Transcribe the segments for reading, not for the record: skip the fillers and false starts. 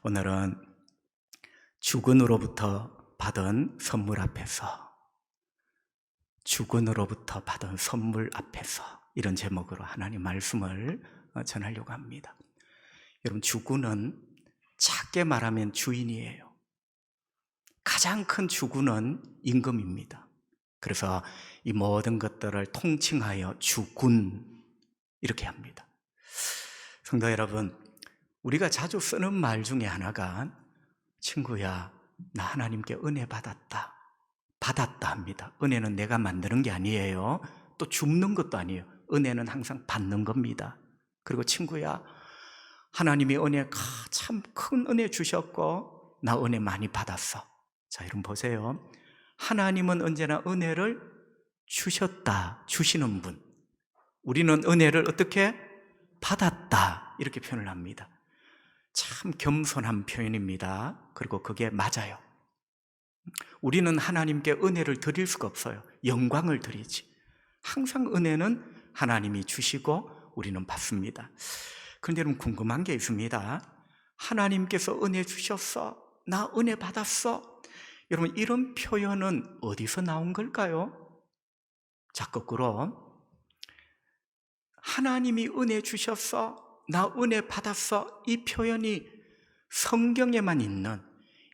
오늘은 주군으로부터 받은 선물 앞에서, 주군으로부터 받은 선물 앞에서, 이런 제목으로 하나님 말씀을 전하려고 합니다. 여러분, 주군은 작게 말하면 주인이에요. 가장 큰 주군은 임금입니다. 그래서 이 모든 것들을 통칭하여 주군, 이렇게 합니다. 성도 여러분, 우리가 자주 쓰는 말 중에 하나가 친구야, 나 하나님께 은혜 받았다 합니다. 은혜는 내가 만드는 게 아니에요. 또 줍는 것도 아니에요. 은혜는 항상 받는 겁니다. 그리고 친구야, 하나님이 은혜 참 큰 은혜 주셨고 나 은혜 많이 받았어. 자, 여러분 보세요. 하나님은 언제나 은혜를 주시는 분. 우리는 은혜를 어떻게 받았다, 이렇게 표현을 합니다. 참 겸손한 표현입니다. 그리고 그게 맞아요. 우리는 하나님께 은혜를 드릴 수가 없어요. 영광을 드리지. 항상 은혜는 하나님이 주시고 우리는 받습니다. 그런데 여러분, 궁금한 게 있습니다. 하나님께서 은혜 주셨어, 나 은혜 받았어. 여러분, 이런 표현은 어디서 나온 걸까요? 자, 거꾸로 하나님이 은혜 주셨어, 나 은혜 받았어, 이 표현이 성경에만 있는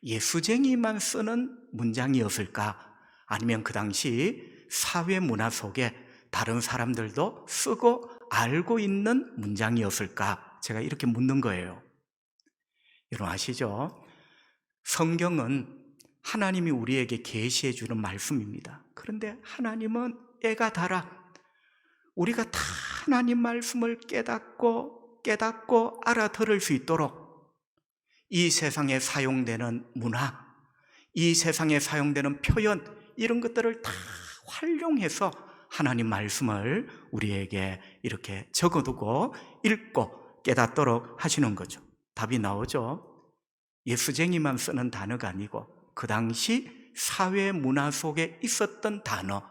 예수쟁이만 쓰는 문장이었을까? 아니면 그 당시 사회 문화 속에 다른 사람들도 쓰고 알고 있는 문장이었을까? 제가 이렇게 묻는 거예요. 여러분 아시죠? 성경은 하나님이 우리에게 계시해 주는 말씀입니다. 그런데 하나님은 애가 달아. 우리가 다 하나님 말씀을 깨닫고 알아들을 수 있도록 이 세상에 사용되는 문화, 이 세상에 사용되는 표현, 이런 것들을 다 활용해서 하나님 말씀을 우리에게 이렇게 적어두고 읽고 깨닫도록 하시는 거죠. 답이 나오죠. 예수쟁이만 쓰는 단어가 아니고 그 당시 사회 문화 속에 있었던 단어,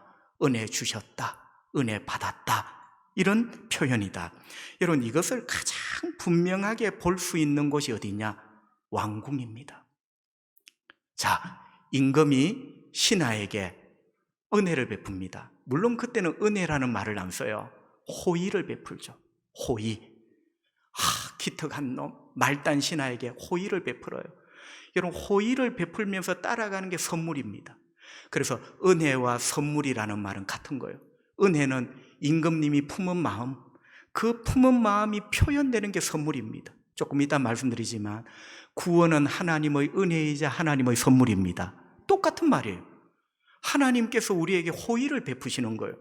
은혜 주셨다, 은혜 받았다, 이런 표현이다. 여러분, 이것을 가장 분명하게 볼 수 있는 곳이 어디냐? 왕궁입니다. 자, 임금이 신하에게 은혜를 베풉니다. 물론 그때는 은혜라는 말을 안 써요. 호의를 베풀죠. 호의. 기특한 놈, 말단 신하에게 호의를 베풀어요. 여러분, 호의를 베풀면서 따라가는 게 선물입니다. 그래서 은혜와 선물이라는 말은 같은 거예요. 은혜는 임금님이 품은 마음, 그 품은 마음이 표현되는 게 선물입니다. 조금 이따 말씀드리지만 구원은 하나님의 은혜이자 하나님의 선물입니다. 똑같은 말이에요. 하나님께서 우리에게 호의를 베푸시는 거예요.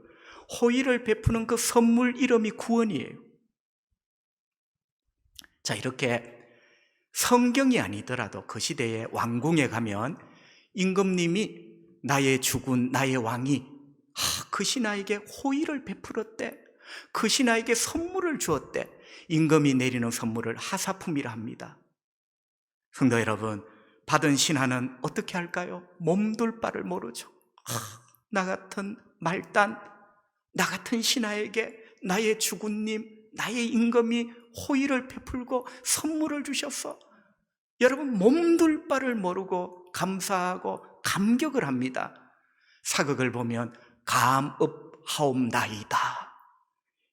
호의를 베푸는 그 선물 이름이 구원이에요. 자, 이렇게 성경이 아니더라도 그 시대의 왕궁에 가면 임금님이 나의 주군, 나의 왕이 그 신하에게 호의를 베풀었대. 그 신하에게 선물을 주었대. 임금이 내리는 선물을 하사품이라 합니다. 성도 여러분, 받은 신하는 어떻게 할까요? 몸둘 바를 모르죠. 나 같은 말단, 나 같은 신하에게 나의 주군님, 나의 임금이 호의를 베풀고 선물을 주셨어. 여러분, 몸둘 바를 모르고 감사하고 감격을 합니다. 사극을 보면 감업하옵나이다.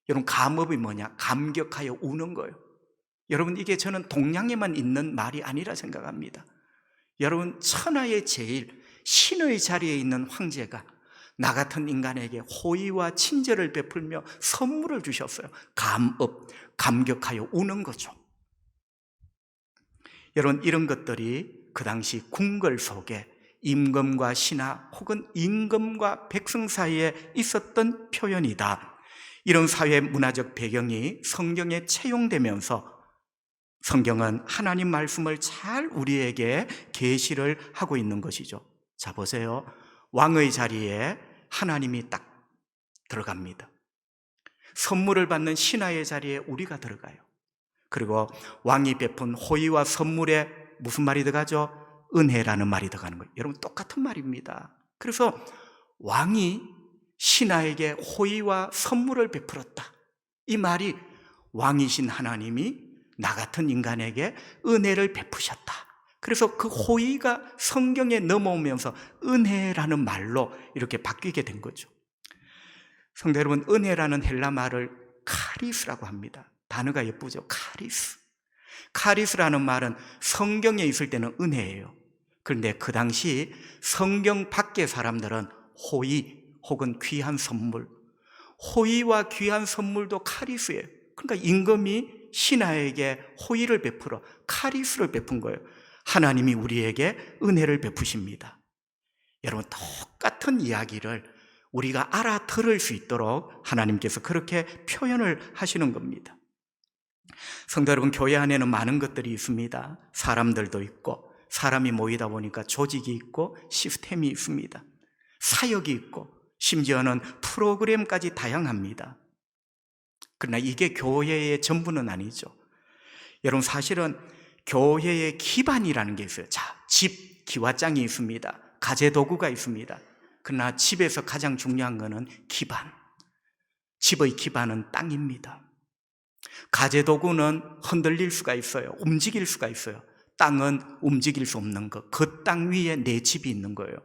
여러분, 감업이 뭐냐? 감격하여 우는 거예요. 여러분, 이게 저는 동양에만 있는 말이 아니라 생각합니다. 여러분, 천하의 제일 신의 자리에 있는 황제가 나 같은 인간에게 호의와 친절을 베풀며 선물을 주셨어요. 감업, 감격하여 우는 거죠. 여러분, 이런 것들이 그 당시 궁궐 속에 임금과 신하 혹은 임금과 백성 사이에 있었던 표현이다. 이런 사회 문화적 배경이 성경에 채용되면서 성경은 하나님 말씀을 잘 우리에게 계시를 하고 있는 것이죠. 자, 보세요. 왕의 자리에 하나님이 딱 들어갑니다. 선물을 받는 신하의 자리에 우리가 들어가요. 그리고 왕이 베푼 호의와 선물에 무슨 말이 들어가죠? 은혜라는 말이 들어가는 거예요. 여러분, 똑같은 말입니다. 그래서 왕이 신하에게 호의와 선물을 베풀었다. 이 말이 왕이신 하나님이 나 같은 인간에게 은혜를 베푸셨다. 그래서 그 호의가 성경에 넘어오면서 은혜라는 말로 이렇게 바뀌게 된 거죠. 성도 여러분, 은혜라는 헬라 말을 카리스라고 합니다. 단어가 예쁘죠? 카리스. 카리스라는 말은 성경에 있을 때는 은혜예요. 그런데 그 당시 성경 밖의 사람들은 호의 혹은 귀한 선물, 호의와 귀한 선물도 카리스예요. 그러니까 임금이 신하에게 호의를 베풀어 카리스를 베푼 거예요. 하나님이 우리에게 은혜를 베푸십니다. 여러분, 똑같은 이야기를 우리가 알아들을 수 있도록 하나님께서 그렇게 표현을 하시는 겁니다. 성도 여러분, 교회 안에는 많은 것들이 있습니다. 사람들도 있고, 사람이 모이다 보니까 조직이 있고 시스템이 있습니다. 사역이 있고 심지어는 프로그램까지 다양합니다. 그러나 이게 교회의 전부는 아니죠. 여러분, 사실은 교회의 기반이라는 게 있어요. 자, 집, 기와장이 있습니다. 가재도구가 있습니다. 그러나 집에서 가장 중요한 것은 기반. 집의 기반은 땅입니다. 가재도구는 흔들릴 수가 있어요. 움직일 수가 있어요. 땅은 움직일 수 없는 것. 그 땅 위에 내 집이 있는 거예요.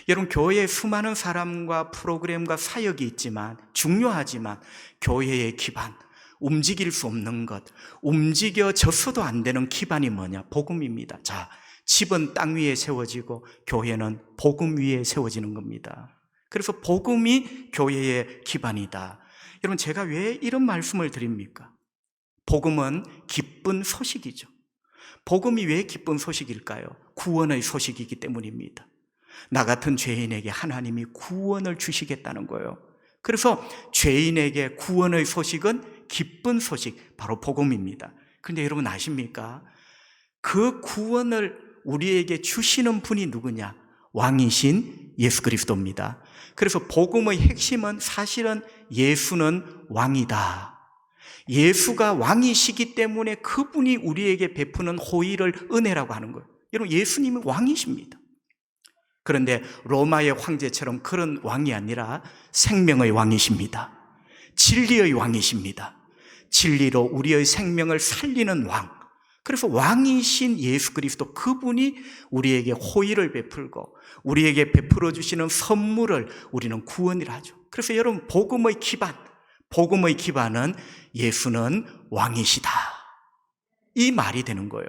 여러분, 교회에 수많은 사람과 프로그램과 사역이 있지만, 중요하지만 교회의 기반, 움직일 수 없는 것, 움직여져서도 안 되는 기반이 뭐냐? 복음입니다. 자, 집은 땅 위에 세워지고 교회는 복음 위에 세워지는 겁니다. 그래서 복음이 교회의 기반이다. 여러분, 제가 왜 이런 말씀을 드립니까? 복음은 기쁜 소식이죠. 복음이 왜 기쁜 소식일까요? 구원의 소식이기 때문입니다. 나 같은 죄인에게 하나님이 구원을 주시겠다는 거예요. 그래서 죄인에게 구원의 소식은 기쁜 소식, 바로 복음입니다. 그런데 여러분 아십니까? 그 구원을 우리에게 주시는 분이 누구냐? 왕이신 예수 그리스도입니다. 그래서 복음의 핵심은 사실은 예수는 왕이다. 예수가 왕이시기 때문에 그분이 우리에게 베푸는 호의를 은혜라고 하는 거예요. 여러분, 예수님이 왕이십니다. 그런데 로마의 황제처럼 그런 왕이 아니라 생명의 왕이십니다. 진리의 왕이십니다. 진리로 우리의 생명을 살리는 왕. 그래서 왕이신 예수 그리스도, 그분이 우리에게 호의를 베풀고 우리에게 베풀어 주시는 선물을 우리는 구원이라 하죠. 그래서 여러분, 복음의 기반은 예수는 왕이시다, 이 말이 되는 거예요.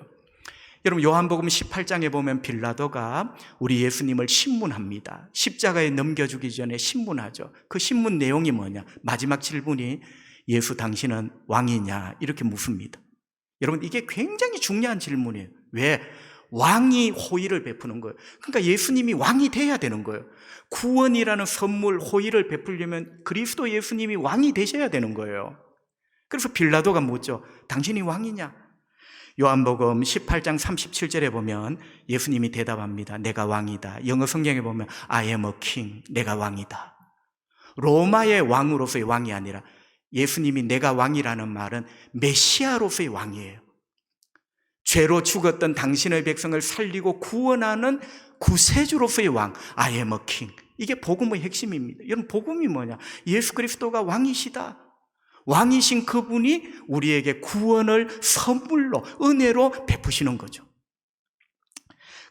여러분, 요한복음 18장에 보면 빌라도가 우리 예수님을 신문합니다. 십자가에 넘겨주기 전에 신문하죠. 그 신문 내용이 뭐냐? 마지막 질문이 예수 당신은 왕이냐? 이렇게 묻습니다. 여러분, 이게 굉장히 중요한 질문이에요. 왜? 왕이 호의를 베푸는 거예요. 그러니까 예수님이 왕이 돼야 되는 거예요. 구원이라는 선물, 호의를 베풀려면 그리스도 예수님이 왕이 되셔야 되는 거예요. 그래서 빌라도가 묻죠. 당신이 왕이냐? 요한복음 18장 37절에 보면 예수님이 대답합니다. 내가 왕이다. 영어 성경에 보면 I am a king. 내가 왕이다. 로마의 왕으로서의 왕이 아니라 예수님이 내가 왕이라는 말은 메시아로서의 왕이에요. 죄로 죽었던 당신의 백성을 살리고 구원하는 구세주로서의 왕, I am a king. 이게 복음의 핵심입니다. 여러분, 복음이 뭐냐? 예수 그리스도가 왕이시다. 왕이신 그분이 우리에게 구원을 선물로, 은혜로 베푸시는 거죠.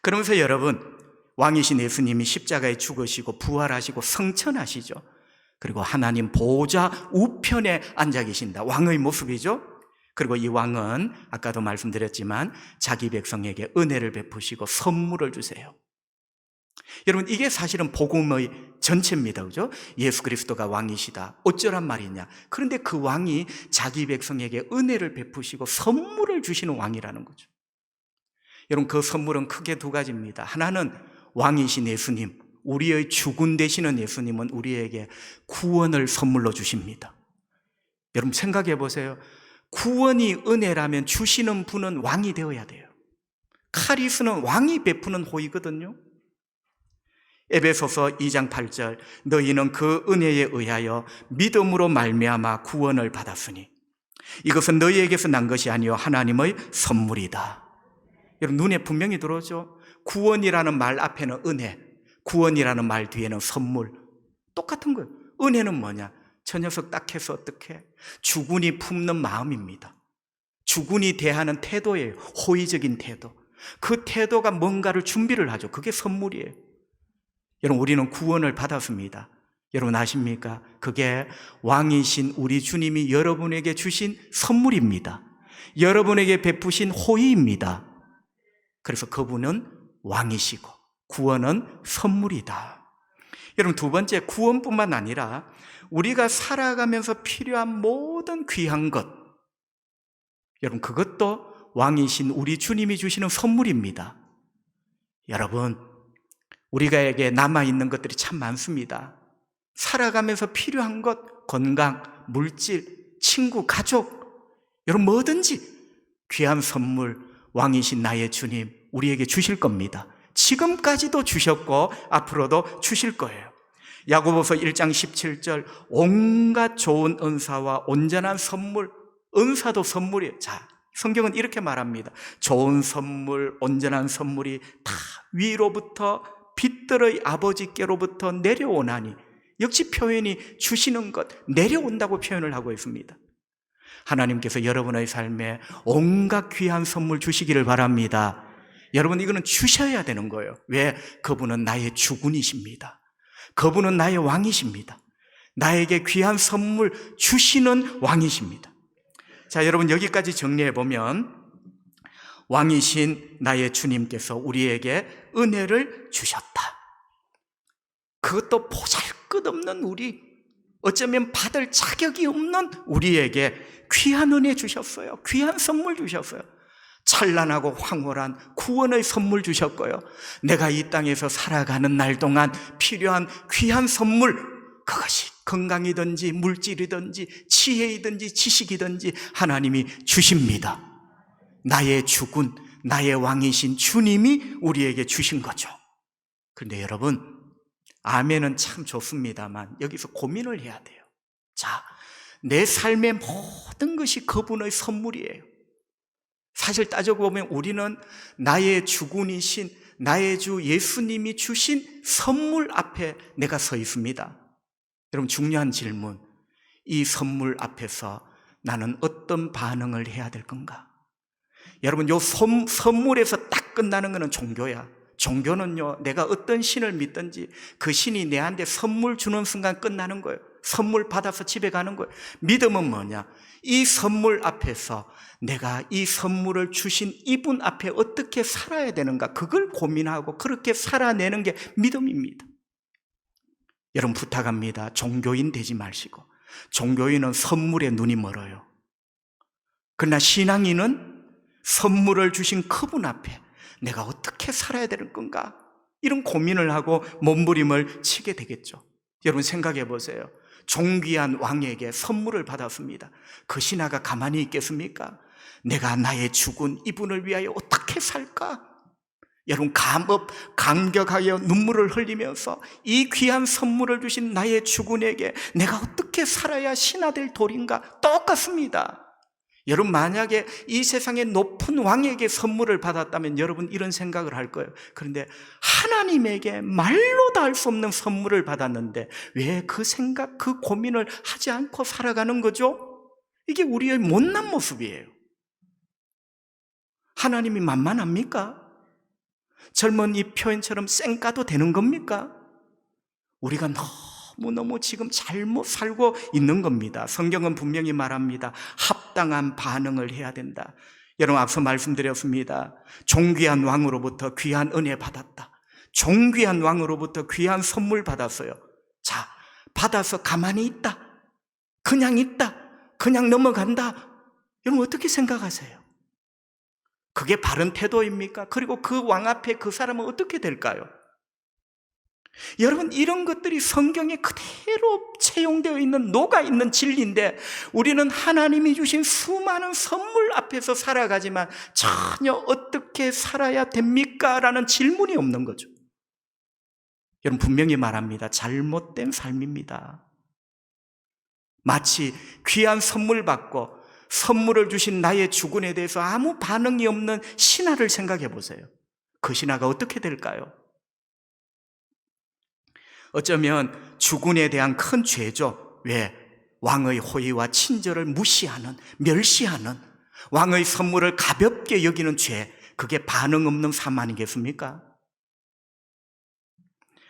그러면서 여러분, 왕이신 예수님이 십자가에 죽으시고 부활하시고 성천하시죠. 그리고 하나님 보좌 우편에 앉아 계신다. 왕의 모습이죠. 그리고 이 왕은 아까도 말씀드렸지만 자기 백성에게 은혜를 베푸시고 선물을 주세요. 여러분, 이게 사실은 복음의 전체입니다. 그죠? 예수 그리스도가 왕이시다. 어쩌란 말이냐? 그런데 그 왕이 자기 백성에게 은혜를 베푸시고 선물을 주시는 왕이라는 거죠. 여러분, 그 선물은 크게 두 가지입니다. 하나는 왕이신 예수님, 우리의 주군 되시는 예수님은 우리에게 구원을 선물로 주십니다. 여러분, 생각해 보세요. 구원이 은혜라면 주시는 분은 왕이 되어야 돼요. 카리스는 왕이 베푸는 호의거든요. 에베소서 2장 8절, 너희는 그 은혜에 의하여 믿음으로 말미암아 구원을 받았으니 이것은 너희에게서 난 것이 아니요 하나님의 선물이다. 여러분, 눈에 분명히 들어오죠? 구원이라는 말 앞에는 은혜, 구원이라는 말 뒤에는 선물. 똑같은 거예요. 은혜는 뭐냐? 저 녀석 딱 해서 어떻게? 주군이 품는 마음입니다. 주군이 대하는 태도예요. 호의적인 태도. 그 태도가 뭔가를 준비를 하죠. 그게 선물이에요. 여러분, 우리는 구원을 받았습니다. 여러분 아십니까? 그게 왕이신 우리 주님이 여러분에게 주신 선물입니다. 여러분에게 베푸신 호의입니다. 그래서 그분은 왕이시고 구원은 선물이다. 여러분, 두 번째, 구원뿐만 아니라 우리가 살아가면서 필요한 모든 귀한 것, 여러분, 그것도 왕이신 우리 주님이 주시는 선물입니다. 여러분, 우리가에게 남아있는 것들이 참 많습니다. 살아가면서 필요한 것, 건강, 물질, 친구, 가족, 여러분 뭐든지 귀한 선물 왕이신 나의 주님 우리에게 주실 겁니다. 지금까지도 주셨고 앞으로도 주실 거예요. 야고보서 1장 17절, 온갖 좋은 은사와 온전한 선물, 은사도 선물이에요. 자, 성경은 이렇게 말합니다. 좋은 선물, 온전한 선물이 다 위로부터 빛들의 아버지께로부터 내려오나니, 역시 표현이 주시는 것, 내려온다고 표현을 하고 있습니다. 하나님께서 여러분의 삶에 온갖 귀한 선물 주시기를 바랍니다. 여러분, 이거는 주셔야 되는 거예요. 왜? 그분은 나의 주군이십니다. 그분은 나의 왕이십니다. 나에게 귀한 선물 주시는 왕이십니다. 자, 여러분, 여기까지 정리해 보면 왕이신 나의 주님께서 우리에게 은혜를 주셨다. 그것도 보잘것없는 우리, 어쩌면 받을 자격이 없는 우리에게 귀한 은혜 주셨어요. 귀한 선물 주셨어요. 찬란하고 황홀한 구원의 선물 주셨고요. 내가 이 땅에서 살아가는 날 동안 필요한 귀한 선물, 그것이 건강이든지 물질이든지 지혜이든지 지식이든지 하나님이 주십니다. 나의 주군, 나의 왕이신 주님이 우리에게 주신 거죠. 그런데 여러분, 아멘은 참 좋습니다만 여기서 고민을 해야 돼요. 자, 내 삶의 모든 것이 그분의 선물이에요. 사실 따지고 보면 우리는 나의 주군이신 나의 주 예수님이 주신 선물 앞에 내가 서 있습니다. 여러분, 중요한 질문, 이 선물 앞에서 나는 어떤 반응을 해야 될 건가? 여러분, 요 선물에서 딱 끝나는 것은 종교야. 종교는요, 내가 어떤 신을 믿든지 그 신이 내한테 선물 주는 순간 끝나는 거예요. 선물 받아서 집에 가는 거예요. 믿음은 뭐냐? 이 선물 앞에서 내가 이 선물을 주신 이분 앞에 어떻게 살아야 되는가, 그걸 고민하고 그렇게 살아내는 게 믿음입니다. 여러분, 부탁합니다. 종교인 되지 마시고. 종교인은 선물에 눈이 멀어요. 그러나 신앙인은 선물을 주신 그분 앞에 내가 어떻게 살아야 되는 건가, 이런 고민을 하고 몸부림을 치게 되겠죠. 여러분, 생각해 보세요. 존귀한 왕에게 선물을 받았습니다. 그 신하가 가만히 있겠습니까? 내가 나의 주군 이분을 위하여 어떻게 살까? 여러분, 감격하여 눈물을 흘리면서 이 귀한 선물을 주신 나의 주군에게 내가 어떻게 살아야 신하될 도리인가? 똑같습니다. 여러분, 만약에 이 세상의 높은 왕에게 선물을 받았다면 여러분 이런 생각을 할 거예요. 그런데 하나님에게 말로도 할 수 없는 선물을 받았는데 왜 그 생각, 그 고민을 하지 않고 살아가는 거죠? 이게 우리의 못난 모습이에요. 하나님이 만만합니까? 젊은 이 표현처럼 쌩까도 되는 겁니까? 우리가 너무너무 지금 잘못 살고 있는 겁니다. 성경은 분명히 말합니다. 합당한 반응을 해야 된다. 여러분, 앞서 말씀드렸습니다. 존귀한 왕으로부터 귀한 은혜 받았다. 존귀한 왕으로부터 귀한 선물 받았어요. 자, 받아서 가만히 있다, 그냥 있다, 그냥 넘어간다, 여러분 어떻게 생각하세요? 그게 바른 태도입니까? 그리고 그 왕 앞에 그 사람은 어떻게 될까요? 여러분, 이런 것들이 성경에 그대로 채용되어 있는, 녹아있는 진리인데 우리는 하나님이 주신 수많은 선물 앞에서 살아가지만 전혀 어떻게 살아야 됩니까? 라는 질문이 없는 거죠. 여러분, 분명히 말합니다. 잘못된 삶입니다. 마치 귀한 선물 받고 선물을 주신 나의 주군에 대해서 아무 반응이 없는 신하를 생각해 보세요. 그 신하가 어떻게 될까요? 어쩌면 주군에 대한 큰 죄죠. 왜? 왕의 호의와 친절을 무시하는, 멸시하는, 왕의 선물을 가볍게 여기는 죄, 그게 반응 없는 삶 아니겠습니까?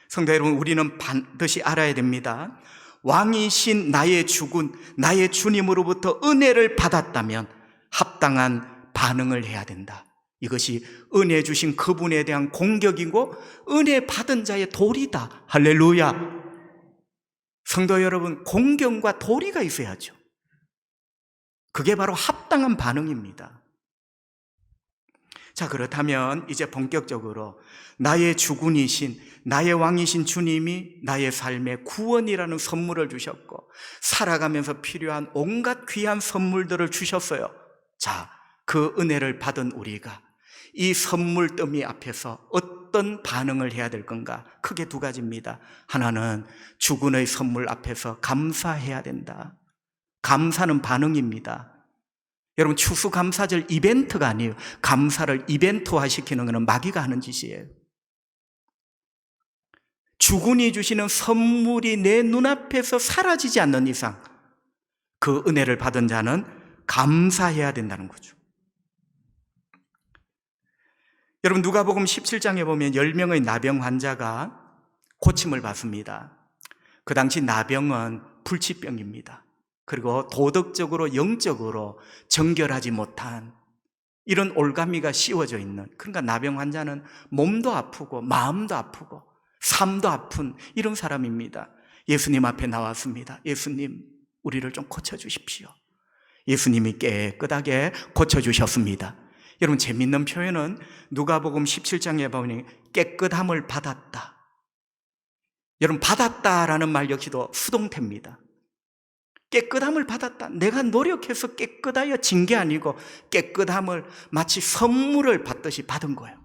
성도 여러분, 우리는 반드시 알아야 됩니다. 왕이신 나의 주군, 나의 주님으로부터 은혜를 받았다면 합당한 반응을 해야 된다. 이것이 은혜 주신 그분에 대한 공격이고 은혜 받은 자의 도리다. 할렐루야. 성도 여러분, 공경과 도리가 있어야죠. 그게 바로 합당한 반응입니다. 자, 그렇다면 이제 본격적으로 나의 주군이신, 나의 왕이신 주님이 나의 삶에 구원이라는 선물을 주셨고 살아가면서 필요한 온갖 귀한 선물들을 주셨어요. 자, 그 은혜를 받은 우리가 이 선물 더미 앞에서 어떤 반응을 해야 될 건가? 크게 두 가지입니다. 하나는 주군의 선물 앞에서 감사해야 된다. 감사는 반응입니다. 여러분, 추수감사절 이벤트가 아니에요. 감사를 이벤트화 시키는 것은 마귀가 하는 짓이에요. 주군이 주시는 선물이 내 눈앞에서 사라지지 않는 이상 그 은혜를 받은 자는 감사해야 된다는 거죠. 여러분, 누가복음 17장에 보면 10명의 나병 환자가 고침을 받습니다. 그 당시 나병은 불치병입니다. 그리고 도덕적으로 영적으로 정결하지 못한 이런 올가미가 씌워져 있는, 그러니까 나병 환자는 몸도 아프고 마음도 아프고 삶도 아픈 이런 사람입니다. 예수님 앞에 나왔습니다. 예수님, 우리를 좀 고쳐주십시오. 예수님이 깨끗하게 고쳐주셨습니다. 여러분, 재밌는 표현은 누가복음 17장에 보니 깨끗함을 받았다. 여러분, 받았다라는 말 역시도 수동태입니다. 깨끗함을 받았다. 내가 노력해서 깨끗하여 진 게 아니고 깨끗함을 마치 선물을 받듯이 받은 거예요.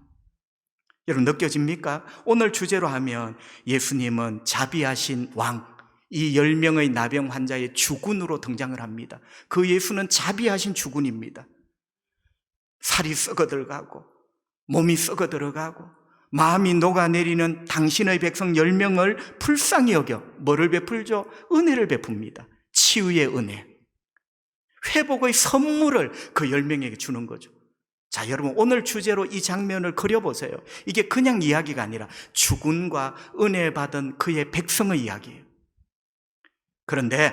여러분, 느껴집니까? 오늘 주제로 하면 예수님은 자비하신 왕, 이 10명의 나병 환자의 주군으로 등장을 합니다. 그 예수는 자비하신 주군입니다. 살이 썩어 들어가고 몸이 썩어 들어가고 마음이 녹아내리는 당신의 백성 10명을 불쌍히 여겨 뭐를 베풀죠? 은혜를 베풉니다. 치유의 은혜, 회복의 선물을 그 10명에게 주는 거죠. 자, 여러분, 오늘 주제로 이 장면을 그려보세요. 이게 그냥 이야기가 아니라 주군과 은혜 받은 그의 백성의 이야기예요. 그런데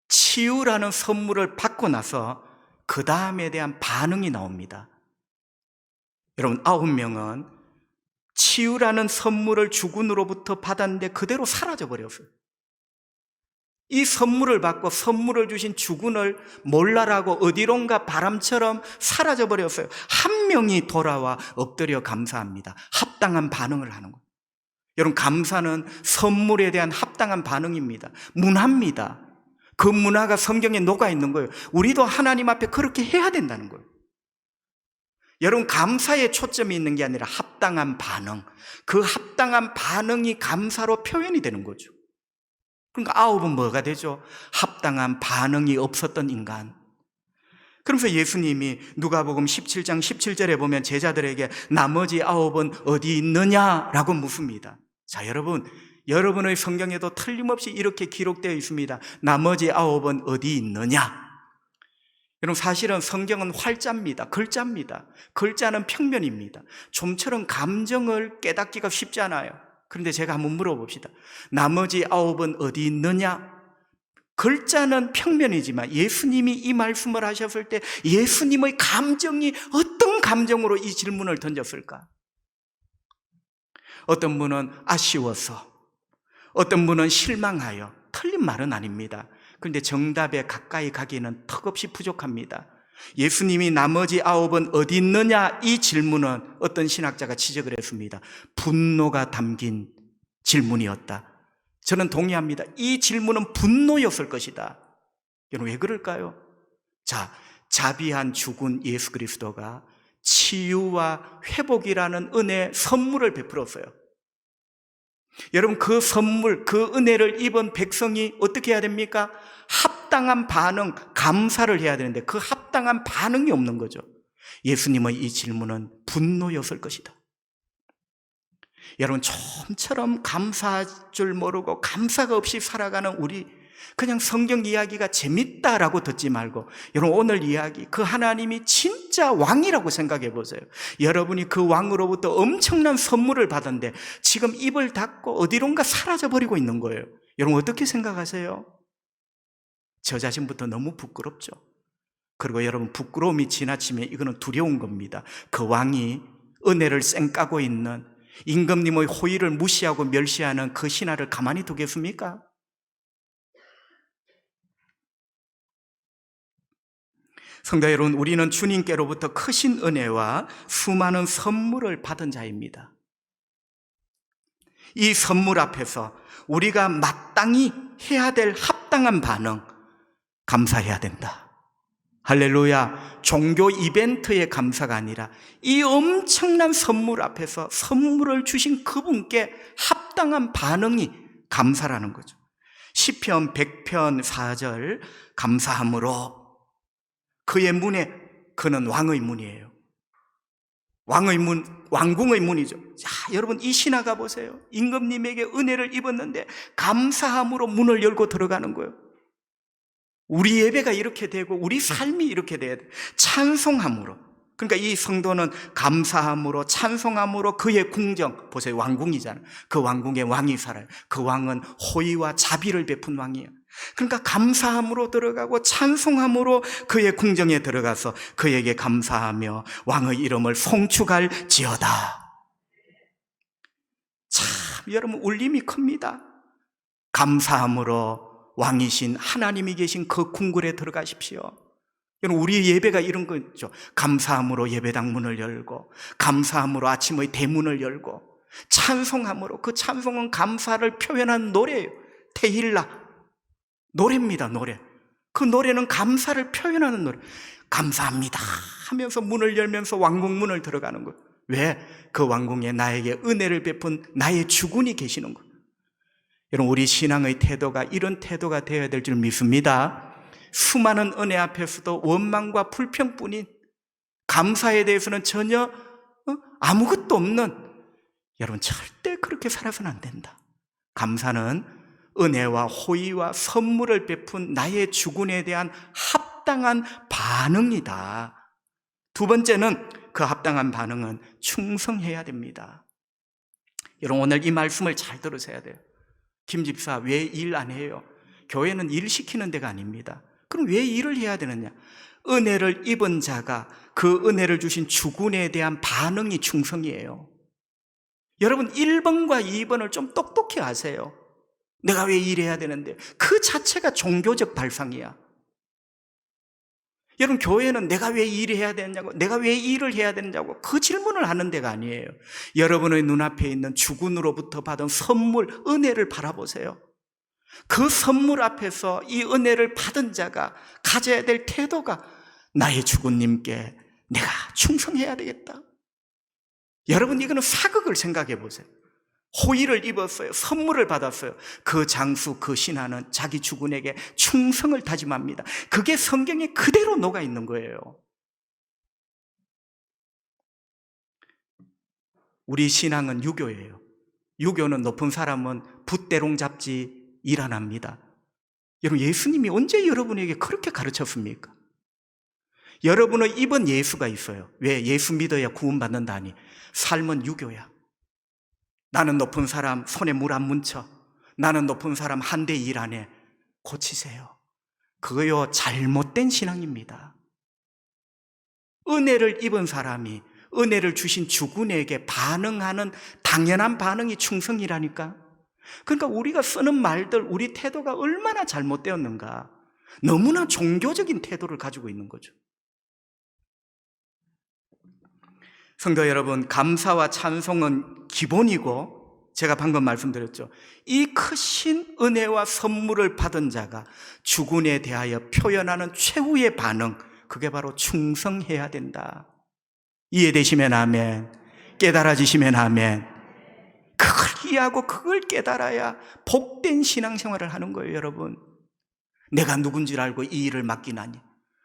치유라는 선물을 받고 나서 그 다음에 대한 반응이 나옵니다. 여러분, 9명은 치유라는 선물을 주군으로부터 받았는데 그대로 사라져버렸어요. 이 선물을 받고 선물을 주신 주군을 몰라라고 어디론가 바람처럼 사라져버렸어요. 한 명이 돌아와 엎드려 감사합니다. 합당한 반응을 하는 거예요. 여러분, 감사는 선물에 대한 합당한 반응입니다. 문화입니다. 그 문화가 성경에 녹아있는 거예요. 우리도 하나님 앞에 그렇게 해야 된다는 거예요. 여러분, 감사에 초점이 있는 게 아니라 합당한 반응, 그 합당한 반응이 감사로 표현이 되는 거죠. 그러니까 9은 뭐가 되죠? 합당한 반응이 없었던 인간. 그러면서 예수님이 누가복음 17장 17절에 보면 제자들에게 나머지 9은 어디 있느냐라고 묻습니다. 자, 여러분의 성경에도 틀림없이 이렇게 기록되어 있습니다. 나머지 9은 어디 있느냐? 여러분, 사실은 성경은 활자입니다. 글자입니다. 글자는 평면입니다. 좀처럼 감정을 깨닫기가 쉽지 않아요. 그런데 제가 한번 물어봅시다. 나머지 9은 어디 있느냐? 글자는 평면이지만 예수님이 이 말씀을 하셨을 때 예수님의 감정이 어떤 감정으로 이 질문을 던졌을까? 어떤 분은 아쉬워서, 어떤 분은 실망하여. 틀린 말은 아닙니다. 그런데 정답에 가까이 가기는 턱없이 부족합니다. 예수님이 나머지 9은 어디 있느냐? 이 질문은 어떤 신학자가 지적을 했습니다. 분노가 담긴 질문이었다. 저는 동의합니다. 이 질문은 분노였을 것이다. 여러분, 왜 그럴까요? 자, 자비한 주군 예수 그리스도가 치유와 회복이라는 은혜 선물을 베풀었어요. 여러분, 그 선물, 그 은혜를 입은 백성이 어떻게 해야 됩니까? 합당한 반응, 감사를 해야 되는데 그 합당한 반응이 없는 거죠. 예수님의 이 질문은 분노였을 것이다. 여러분, 좀처럼 감사할 줄 모르고 감사가 없이 살아가는 우리, 그냥 성경 이야기가 재밌다라고 듣지 말고 여러분 오늘 이야기 그 하나님이 진짜 왕이라고 생각해 보세요. 여러분이 그 왕으로부터 엄청난 선물을 받았는데 지금 입을 닫고 어디론가 사라져버리고 있는 거예요. 여러분 어떻게 생각하세요? 저 자신부터 너무 부끄럽죠. 그리고 여러분 부끄러움이 지나치면 이거는 두려운 겁니다. 그 왕이 은혜를 쌩까고 있는 임금님의 호의를 무시하고 멸시하는 그 신하를 가만히 두겠습니까? 성도 여러분, 우리는 주님께로부터 크신 은혜와 수많은 선물을 받은 자입니다. 이 선물 앞에서 우리가 마땅히 해야 될 합당한 반응, 감사해야 된다. 할렐루야. 종교 이벤트의 감사가 아니라 이 엄청난 선물 앞에서 선물을 주신 그분께 합당한 반응이 감사라는 거죠. 시편 100편 4절 감사함으로 그의 문에, 그는 왕의 문이에요. 왕의 문, 왕궁의 문이죠. 자, 여러분 이 신하가 보세요. 임금님에게 은혜를 입었는데 감사함으로 문을 열고 들어가는 거예요. 우리 예배가 이렇게 되고 우리 삶이 이렇게 돼야 돼. 찬송함으로. 그러니까 이 성도는 감사함으로 찬송함으로 그의 궁정, 보세요. 왕궁이잖아요. 그 왕궁에 왕이 살아요. 그 왕은 호의와 자비를 베푼 왕이에요. 그러니까 감사함으로 들어가고 찬송함으로 그의 궁정에 들어가서 그에게 감사하며 왕의 이름을 송축할지어다. 참 여러분 울림이 큽니다. 감사함으로 왕이신 하나님이 계신 그 궁궐에 들어가십시오. 여러분 우리 예배가 이런 거죠. 감사함으로 예배당 문을 열고 감사함으로 아침의 대문을 열고 찬송함으로, 그 찬송은 감사를 표현한 노래예요. 테힐라, 노래입니다. 노래. 그 노래는 감사를 표현하는 노래. 감사합니다 하면서 문을 열면서 왕궁 문을 들어가는 거예요. 왜? 그 왕궁에 나에게 은혜를 베푼 나의 주군이 계시는 거예요. 여러분 우리 신앙의 태도가 이런 태도가 되어야 될 줄 믿습니다. 수많은 은혜 앞에서도 원망과 불평뿐인, 감사에 대해서는 전혀 아무것도 없는, 여러분 절대 그렇게 살아서는 안 된다. 감사는 은혜와 호의와 선물을 베푼 나의 주군에 대한 합당한 반응이다. 두 번째는 그 합당한 반응은 충성해야 됩니다. 여러분 오늘 이 말씀을 잘 들으셔야 돼요. 김 집사 왜 일 안 해요? 교회는 일 시키는 데가 아닙니다. 그럼 왜 일을 해야 되느냐? 은혜를 입은 자가 그 은혜를 주신 주군에 대한 반응이 충성이에요. 여러분 1번과 2번을 좀 똑똑히 아세요. 내가 왜 일해야 되는데, 그 자체가 종교적 발상이야. 여러분 교회는 내가 왜 일해야 되느냐고, 내가 왜 일을 해야 되느냐고 그 질문을 하는 데가 아니에요. 여러분의 눈앞에 있는 주군으로부터 받은 선물, 은혜를 바라보세요. 그 선물 앞에서 이 은혜를 받은 자가 가져야 될 태도가 나의 주군님께 내가 충성해야 되겠다. 여러분 이거는 사극을 생각해 보세요. 호의를 입었어요. 선물을 받았어요. 그 장수, 그 신하는 자기 주군에게 충성을 다짐합니다. 그게 성경에 그대로 녹아 있는 거예요. 우리 신앙은 유교예요. 유교는 높은 사람은 붓대롱 잡지 일 안 합니다. 여러분 예수님이 언제 여러분에게 그렇게 가르쳤습니까? 여러분의 입은 예수가 있어요. 왜? 예수 믿어야 구원받는다니. 삶은 유교야. 나는 높은 사람 손에 물 안 묻혀, 나는 높은 사람 한 대 일 안 해. 고치세요. 그거요 잘못된 신앙입니다. 은혜를 입은 사람이 은혜를 주신 주군에게 반응하는 당연한 반응이 충성이라니까. 그러니까 우리가 쓰는 말들, 우리 태도가 얼마나 잘못되었는가. 너무나 종교적인 태도를 가지고 있는 거죠. 성도 여러분, 감사와 찬송은 기본이고, 제가 방금 말씀드렸죠. 이 크신 은혜와 선물을 받은 자가 주군에 대하여 표현하는 최후의 반응, 그게 바로 충성해야 된다. 이해되시면 아멘, 깨달아지시면 아멘. 그걸 이해하고 그걸 깨달아야 복된 신앙생활을 하는 거예요. 여러분, 내가 누군지 알고 이 일을 맡기나니,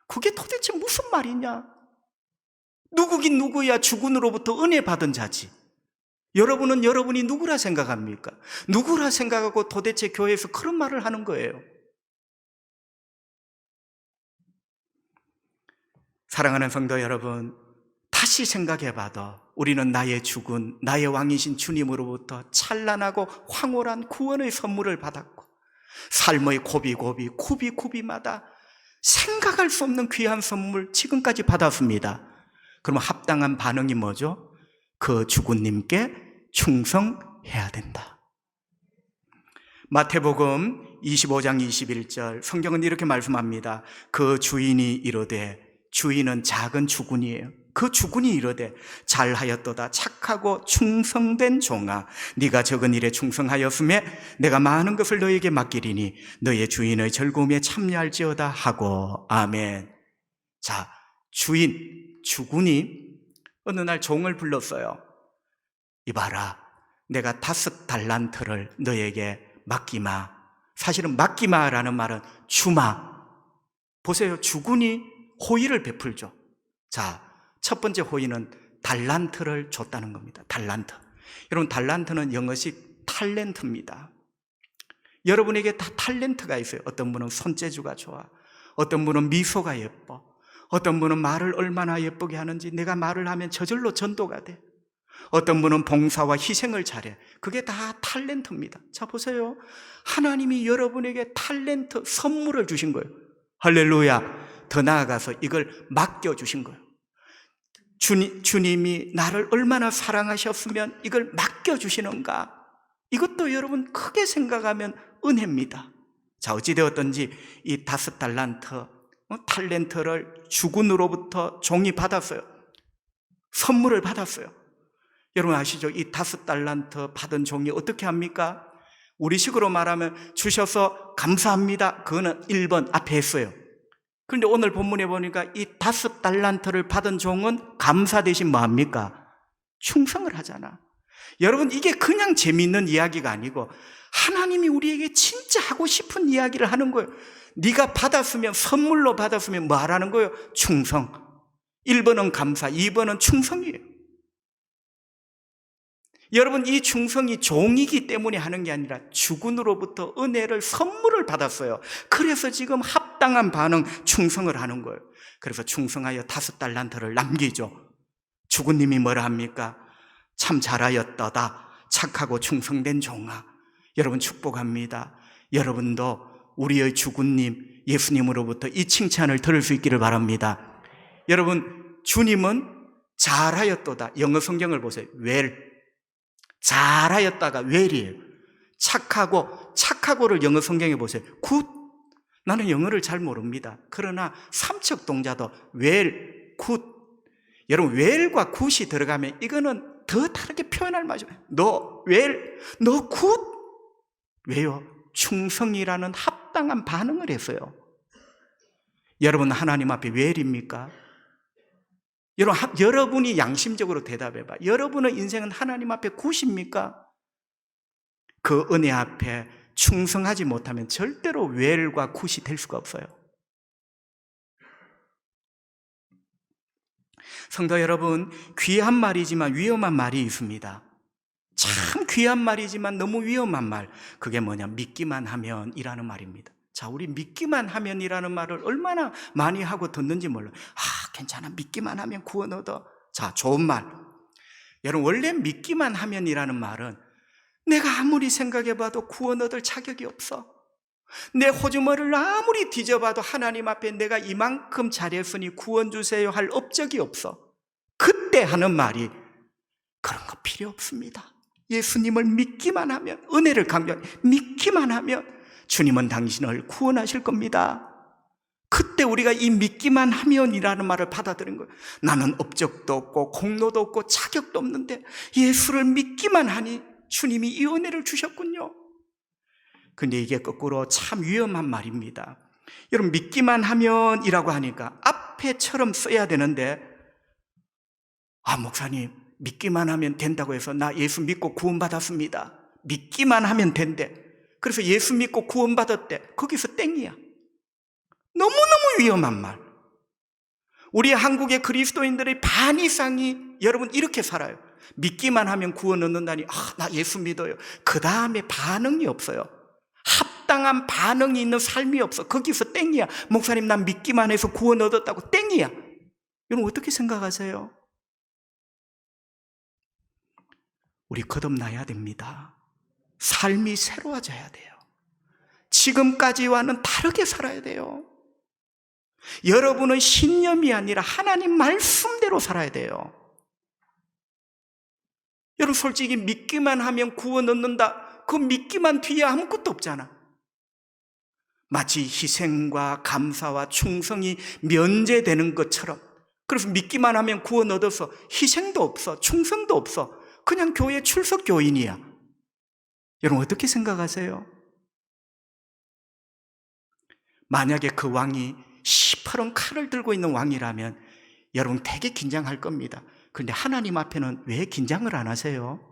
그게 도대체 무슨 말이냐? 누구긴 누구야 주군으로부터 은혜 받은 자지. 여러분은 여러분이 누구라 생각합니까? 누구라 생각하고 도대체 교회에서 그런 말을 하는 거예요. 사랑하는 성도 여러분, 다시 생각해봐도 우리는 나의 주군, 나의 왕이신 주님으로부터 찬란하고 황홀한 구원의 선물을 받았고, 삶의 고비고비마다 생각할 수 없는 귀한 선물 지금까지 받았습니다. 그러면 합당한 반응이 뭐죠? 그 주군님께 충성해야 된다. 마태복음 25장 21절 성경은 이렇게 말씀합니다. 그 주인이 이르되, 주인은 작은 주군이에요. 그 주군이 이르되, 잘하였도다 착하고 충성된 종아, 네가 적은 일에 충성하였음에 내가 많은 것을 너에게 맡기리니 너의 주인의 즐거움에 참여할지어다 하고. 아멘. 자, 주군이 어느 날 종을 불렀어요. 이봐라, 내가 5달란트를 너에게 맡기마. 사실은 맡기마라는 말은 주마. 보세요, 주군이 호의를 베풀죠. 자, 첫 번째 호의는 달란트를 줬다는 겁니다. 달란트. 여러분, 달란트는 영어식 탤런트입니다. 여러분에게 다 탤런트가 있어요. 어떤 분은 손재주가 좋아, 어떤 분은 미소가 예뻐, 어떤 분은 말을 얼마나 예쁘게 하는지 내가 말을 하면 저절로 전도가 돼, 어떤 분은 봉사와 희생을 잘해. 그게 다 탤런트입니다. 자, 보세요, 하나님이 여러분에게 탤런트 선물을 주신 거예요. 할렐루야. 더 나아가서 이걸 맡겨주신 거예요. 주님이 나를 얼마나 사랑하셨으면 이걸 맡겨주시는가, 이것도 여러분 크게 생각하면 은혜입니다. 자, 어찌되었든지 이 5달란트 탤런트를 주군으로부터 종이 받았어요. 선물을 받았어요. 여러분 아시죠? 이 5달란트 받은 종이 어떻게 합니까? 우리식으로 말하면 주셔서 감사합니다, 그거는 1번 앞에 했어요. 그런데 오늘 본문에 보니까 이 5달란트를 받은 종은 감사 대신 뭐 합니까? 충성을 하잖아. 여러분, 이게 그냥 재미있는 이야기가 아니고 하나님이 우리에게 진짜 하고 싶은 이야기를 하는 거예요. 네가 받았으면, 선물로 받았으면 뭐 하라는 거예요? 충성. 1번은 감사, 2번은 충성이에요. 여러분, 이 충성이 종이기 때문에 하는 게 아니라 주군으로부터 은혜를, 선물을 받았어요. 그래서 지금 합당한 반응, 충성을 하는 거예요. 그래서 충성하여 5달란트를 남기죠. 주군님이 뭐라 합니까? 참 잘하였도다 착하고 충성된 종아. 여러분 축복합니다. 여러분도 우리의 주군님 예수님으로부터 이 칭찬을 들을 수 있기를 바랍니다. 여러분, 주님은 잘하였도다, 영어 성경을 보세요. well. 잘하였다가 well이에요. 착하고를 영어 성경에 보세요. good. 나는 영어를 잘 모릅니다. 그러나 삼척 동자도 well, good. 여러분, well과 good이 들어가면 이거는 더 다르게 표현할 말이죠. 너 well, 너 good. 왜요? 충성이라는 합당한 반응을 했어요. 여러분, 하나님 앞에 well입니까? 여러분이 양심적으로 대답해봐. 여러분의 인생은 하나님 앞에 good입니까? 그 은혜 앞에 충성하지 못하면 절대로 well과 good이 될 수가 없어요. 성도 여러분, 귀한 말이지만 위험한 말이 있습니다. 참 귀한 말이지만 너무 위험한 말, 그게 뭐냐? 믿기만 하면 이라는 말입니다. 자, 우리 믿기만 하면 이라는 말을 얼마나 많이 하고 듣는지 몰라요. 괜찮아, 믿기만 하면 구원 얻어. 자, 좋은 말. 여러분, 원래 믿기만 하면 이라는 말은 내가 아무리 생각해봐도 구원 얻을 자격이 없어, 내 호주머니를 아무리 뒤져봐도 하나님 앞에 내가 이만큼 잘했으니 구원 주세요 할 업적이 없어. 그때 하는 말이 그런 거 필요 없습니다. 예수님을 믿기만 하면, 은혜를 강조해 믿기만 하면 주님은 당신을 구원하실 겁니다. 그때 우리가 이 믿기만 하면이라는 말을 받아들인 거예요. 나는 업적도 없고 공로도 없고 자격도 없는데 예수를 믿기만 하니 주님이 이 은혜를 주셨군요. 근데 이게 거꾸로 참 위험한 말입니다. 여러분, 믿기만 하면이라고 하니까 앞에처럼 써야 되는데, 목사님 믿기만 하면 된다고 해서 나 예수 믿고 구원받았습니다, 믿기만 하면 된대, 그래서 예수 믿고 구원받았대, 거기서 땡이야. 너무너무 위험한 말. 우리 한국의 그리스도인들의 반 이상이 여러분 이렇게 살아요. 믿기만 하면 구원 얻는다니, 나 예수 믿어요. 그 다음에 반응이 없어요. 합당한 반응이 있는 삶이 없어. 거기서 땡이야. 목사님, 난 믿기만 해서 구원 얻었다고, 땡이야. 여러분 어떻게 생각하세요? 우리 거듭나야 됩니다. 삶이 새로워져야 돼요. 지금까지와는 다르게 살아야 돼요. 여러분의 신념이 아니라 하나님 말씀대로 살아야 돼요. 여러분 솔직히 믿기만 하면 구원 얻는다. 그 믿기만 뒤에 아무것도 없잖아. 마치 희생과 감사와 충성이 면제되는 것처럼, 그래서 믿기만 하면 구원 얻어서 희생도 없어, 충성도 없어, 그냥 교회 출석 교인이야. 여러분 어떻게 생각하세요? 만약에 그 왕이 시퍼런 칼을 들고 있는 왕이라면 여러분 되게 긴장할 겁니다. 그런데 하나님 앞에는 왜 긴장을 안 하세요?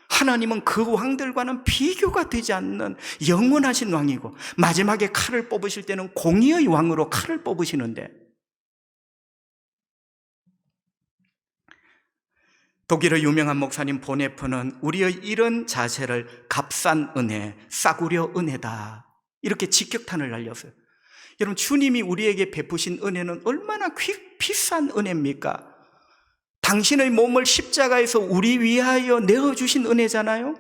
하나님은 그 왕들과는 비교가 되지 않는 영원하신 왕이고, 마지막에 칼을 뽑으실 때는 공의의 왕으로 칼을 뽑으시는데, 독일의 유명한 목사님 보네프는 우리의 이런 자세를 값싼 은혜, 싸구려 은혜다, 이렇게 직격탄을 날렸어요. 여러분 주님이 우리에게 베푸신 은혜는 얼마나 비싼 은혜입니까? 당신의 몸을 십자가에서 우리 위하여 내어주신 은혜잖아요.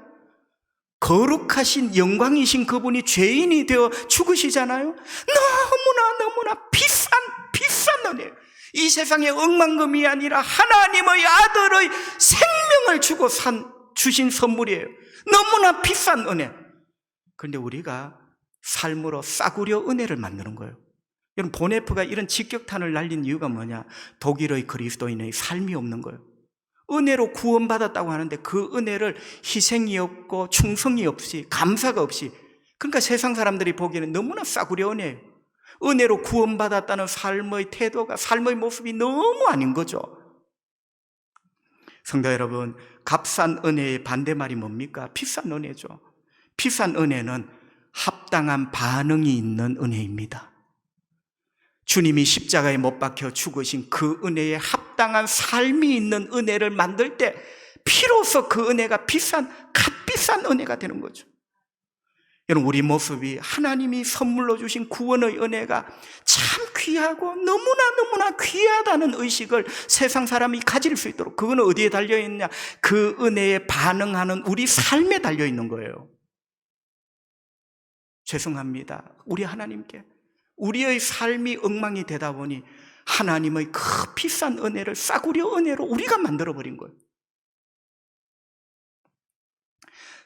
거룩하신 영광이신 그분이 죄인이 되어 죽으시잖아요. 너무나 비싼 은혜. 이 세상의 억만금이 아니라 하나님의 아들의 생명을 주고 주신 선물이에요. 너무나 비싼 은혜. 그런데 우리가 삶으로 싸구려 은혜를 만드는 거예요. 여러분 보네프가 이런 직격탄을 날린 이유가 뭐냐? 독일의 그리스도인의 삶이 없는 거예요. 은혜로 구원받았다고 하는데 그 은혜를 희생이 없고 충성이 없이 감사가 없이, 그러니까 세상 사람들이 보기에는 너무나 싸구려 은혜예요. 은혜로 구원받았다는 삶의 태도가, 삶의 모습이 너무 아닌 거죠. 성도 여러분, 값싼 은혜의 반대말이 뭡니까? 비싼 은혜죠. 비싼 은혜는 합당한 반응이 있는 은혜입니다. 주님이 십자가에 못 박혀 죽으신 그 은혜에 합당한 삶이 있는 은혜를 만들 때 비로소 그 은혜가 값비싼 은혜가 되는 거죠. 여러분 우리 모습이 하나님이 선물로 주신 구원의 은혜가 참 귀하고 너무나 귀하다는 의식을 세상 사람이 가질 수 있도록, 그거는 어디에 달려있냐? 그 은혜에 반응하는 우리 삶에 달려있는 거예요. 죄송합니다. 우리 하나님께 우리의 삶이 엉망이 되다 보니 하나님의 그 비싼 은혜를 싸구려 은혜로 우리가 만들어버린 거예요.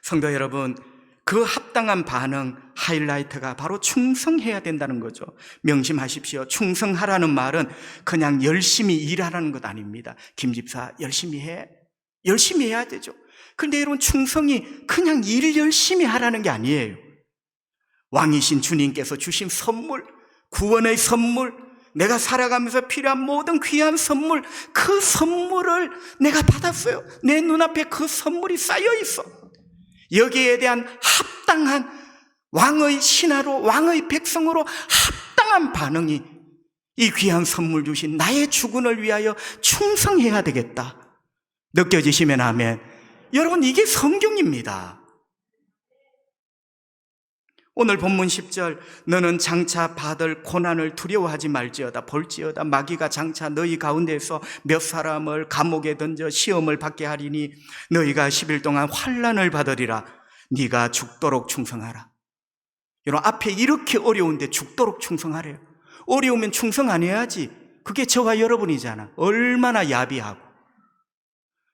성도 여러분, 그 합당한 반응, 하이라이트가 바로 충성해야 된다는 거죠. 명심하십시오. 충성하라는 말은 그냥 열심히 일하라는 것 아닙니다. 김 집사 열심히 해야 되죠. 그런데 여러분 충성이 그냥 일 열심히 하라는 게 아니에요. 왕이신 주님께서 주신 선물, 구원의 선물, 내가 살아가면서 필요한 모든 귀한 선물, 그 선물을 내가 받았어요. 내 눈앞에 그 선물이 쌓여 있어. 여기에 대한 합당한 왕의 신하로, 왕의 백성으로 합당한 반응이, 이 귀한 선물 주신 나의 주군을 위하여 충성해야 되겠다. 느껴지시면 아멘. 여러분 이게 성경입니다. 오늘 본문 10절, 너는 장차 받을 고난을 두려워하지 말지어다. 볼지어다 마귀가 장차 너희 가운데서 몇 사람을 감옥에 던져 시험을 받게 하리니 너희가 10일 동안 환난을 받으리라. 네가 죽도록 충성하라. 여러분 앞에 이렇게 어려운데 죽도록 충성하래요. 어려우면 충성 안 해야지. 그게 저와 여러분이잖아. 얼마나 야비하고.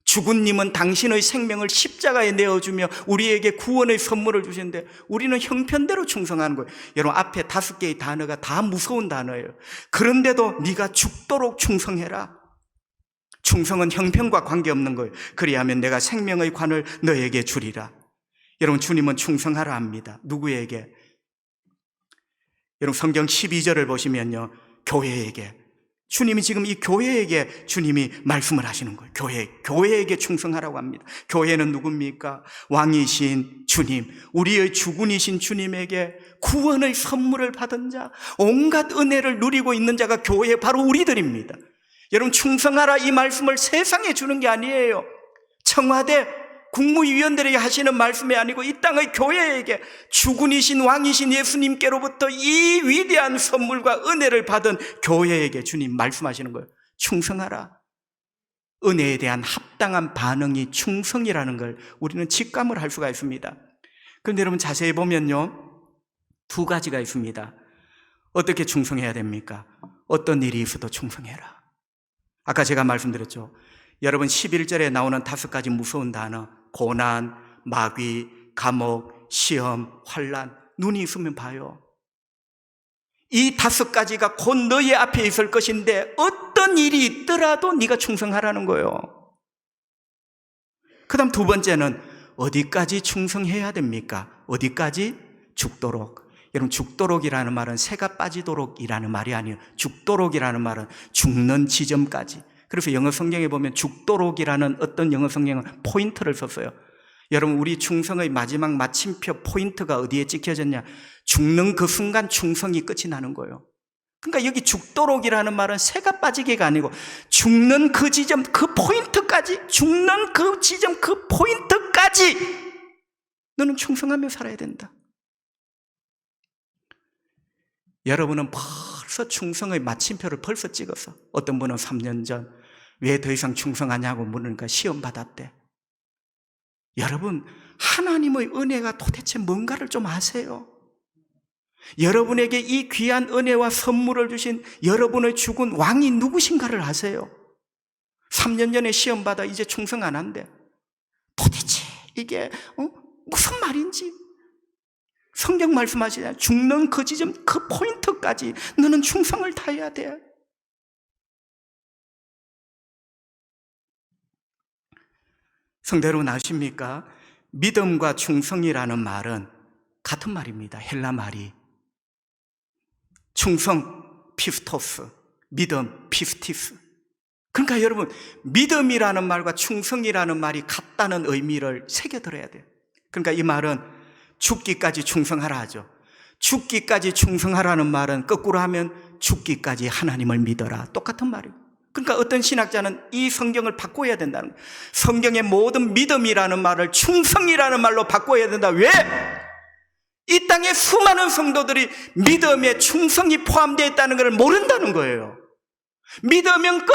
주군님은 당신의 생명을 십자가에 내어주며 우리에게 구원의 선물을 주셨는데 우리는 형편대로 충성하는 거예요. 여러분 앞에 5개의 단어가 다 무서운 단어예요. 그런데도 네가 죽도록 충성해라. 충성은 형편과 관계없는 거예요. 그리하면 내가 생명의 관을 너에게 주리라. 여러분 주님은 충성하라 합니다. 누구에게? 여러분 성경 12절을 보시면요, 교회에게, 주님이 지금 이 교회에게 주님이 말씀을 하시는 거예요. 교회에게 충성하라고 합니다. 교회는 누굽니까? 왕이신 주님, 우리의 주군이신 주님에게 구원의 선물을 받은 자, 온갖 은혜를 누리고 있는 자가 교회, 바로 우리들입니다. 여러분 충성하라 이 말씀을 세상에 주는 게 아니에요. 청와대 국무위원들에게 하시는 말씀이 아니고 이 땅의 교회에게 주군이신 왕이신 예수님께로부터 이 위대한 선물과 은혜를 받은 교회에게 주님 말씀하시는 거예요. 충성하라. 은혜에 대한 합당한 반응이 충성이라는 걸 우리는 직감을 할 수가 있습니다. 그런데 여러분 자세히 보면요, 두 가지가 있습니다. 어떻게 충성해야 됩니까? 어떤 일이 있어도 충성해라. 아까 제가 말씀드렸죠. 여러분 11절에 나오는 5가지 무서운 단어, 고난, 마귀, 감옥, 시험, 환난, 눈이 있으면 봐요. 이 5가지가 곧 너희 앞에 있을 것인데 어떤 일이 있더라도 네가 충성하라는 거예요. 그 다음 두 번째는 어디까지 충성해야 됩니까? 어디까지? 죽도록. 여러분 죽도록이라는 말은 새가 빠지도록이라는 말이 아니에요. 죽도록이라는 말은 죽는 지점까지. 그래서 영어 성경에 보면 죽도록이라는 어떤 영어 성경은 포인트를 썼어요. 여러분 우리 충성의 마지막 마침표 포인트가 어디에 찍혀졌냐? 죽는 그 순간 충성이 끝이 나는 거예요. 그러니까 여기 죽도록이라는 말은 새가 빠지기가 아니고 죽는 그 지점, 그 포인트까지, 죽는 그 지점, 그 포인트까지 너는 충성하며 살아야 된다. 여러분은 벌써 충성의 마침표를 벌써 찍었어. 어떤 분은 3년 전 왜 더 이상 충성하냐고 물으니까 시험 받았대. 여러분 하나님의 은혜가 도대체 뭔가를 좀 아세요? 여러분에게 이 귀한 은혜와 선물을 주신 여러분의 죽은 왕이 누구신가를 아세요? 3년 전에 시험 받아 이제 충성 안 한대. 도대체 이게 무슨 말인지. 성경 말씀하시잖아요. 죽는 그 지점, 그 포인트까지 너는 충성을 다해야 돼. 성도 여러분 아십니까? 믿음과 충성이라는 말은 같은 말입니다. 헬라 말이. 충성, 피스토스, 믿음, 피스티스. 그러니까 여러분 믿음이라는 말과 충성이라는 말이 같다는 의미를 새겨들어야 돼요. 그러니까 이 말은 죽기까지 충성하라 하죠. 죽기까지 충성하라는 말은 거꾸로 하면 죽기까지 하나님을 믿어라. 똑같은 말이에요. 그러니까 어떤 신학자는 이 성경을 바꿔야 된다는 거예요. 성경의 모든 믿음이라는 말을 충성이라는 말로 바꿔야 된다. 왜? 이 땅의 수많은 성도들이 믿음에 충성이 포함되어 있다는 것을 모른다는 거예요. 믿으면 끝!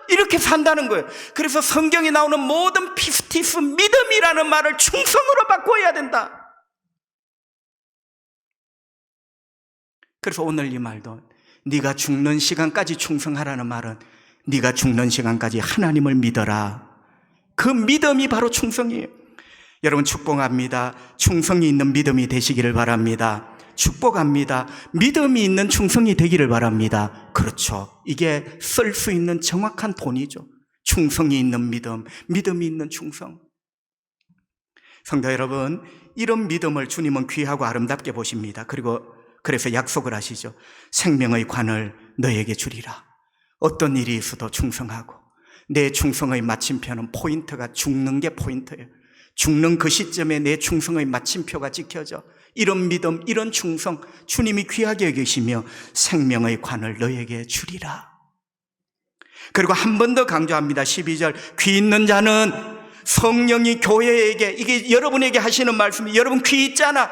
이렇게 산다는 거예요. 그래서 성경에 나오는 모든 피스티스 믿음이라는 말을 충성으로 바꿔야 된다. 그래서 오늘 이 말도 네가 죽는 시간까지 충성하라는 말은 네가 죽는 시간까지 하나님을 믿어라. 그 믿음이 바로 충성이에요. 여러분 축복합니다. 충성이 있는 믿음이 되시기를 바랍니다. 축복합니다. 믿음이 있는 충성이 되기를 바랍니다. 그렇죠. 이게 쓸 수 있는 정확한 돈이죠. 충성이 있는 믿음, 믿음이 있는 충성. 성도 여러분, 이런 믿음을 주님은 귀하고 아름답게 보십니다. 그래서 약속을 하시죠. 생명의 관을 너에게 주리라. 어떤 일이 있어도 충성하고 내 충성의 마침표는 포인트가 죽는 게 포인트예요. 죽는 그 시점에 내 충성의 마침표가 찍혀져. 이런 믿음, 이런 충성 주님이 귀하게 여기시며 생명의 관을 너에게 주리라. 그리고 한 번 더 강조합니다. 12절 귀 있는 자는 성령이 교회에게, 이게 여러분에게 하시는 말씀이, 여러분 귀 있잖아.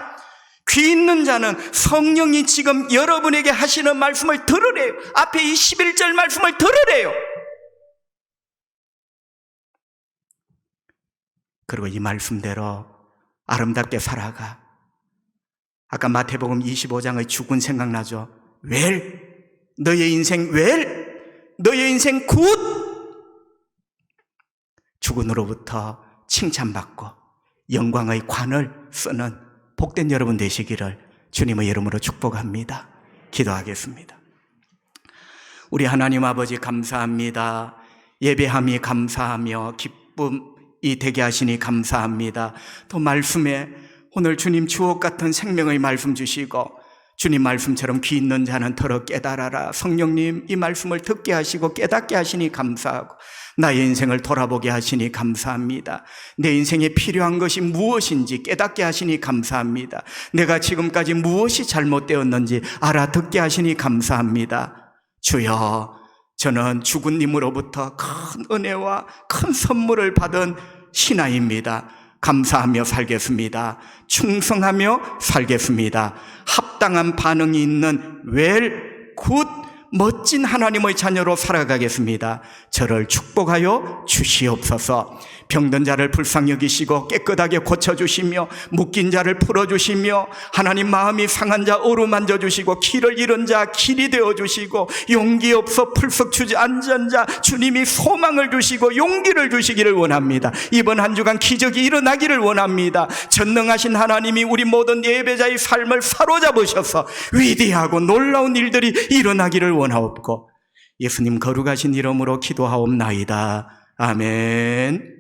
귀 있는 자는 성령이 지금 여러분에게 하시는 말씀을 들으래요. 앞에 이 11절 말씀을 들으래요. 그리고 이 말씀대로 아름답게 살아가. 아까 마태복음 25장의 죽은 생각나죠? 웰! 너의 인생 웰! 너의 인생 굿! 죽은으로부터 칭찬받고 영광의 관을 쓰는 복된 여러분 되시기를 주님의 이름으로 축복합니다. 기도하겠습니다. 우리 하나님 아버지 감사합니다. 예배함이 감사하며 기쁨이 되게 하시니 감사합니다. 또 말씀에 오늘 주님 주옥 같은 생명의 말씀 주시고 주님 말씀처럼 귀 있는 자는 더러 깨달아라. 성령님 이 말씀을 듣게 하시고 깨닫게 하시니 감사하고 나의 인생을 돌아보게 하시니 감사합니다. 내 인생에 필요한 것이 무엇인지 깨닫게 하시니 감사합니다. 내가 지금까지 무엇이 잘못되었는지 알아듣게 하시니 감사합니다. 주여, 저는 죽은 님으로부터 큰 은혜와 큰 선물을 받은 신하입니다. 감사하며 살겠습니다. 충성하며 살겠습니다. 합당한 반응이 있는 굿 멋진 하나님의 자녀로 살아가겠습니다. 저를 축복하여 주시옵소서. 병든 자를 불쌍히 여기시고 깨끗하게 고쳐주시며 묶인 자를 풀어주시며 하나님 마음이 상한 자 어루만져 주시고 길을 잃은 자 길이 되어주시고 용기 없어 풀썩 주저앉은 자 주님이 소망을 주시고 용기를 주시기를 원합니다. 이번 한 주간 기적이 일어나기를 원합니다. 전능하신 하나님이 우리 모든 예배자의 삶을 사로잡으셔서 위대하고 놀라운 일들이 일어나기를 원하옵고 예수님 거룩하신 이름으로 기도하옵나이다. 아멘.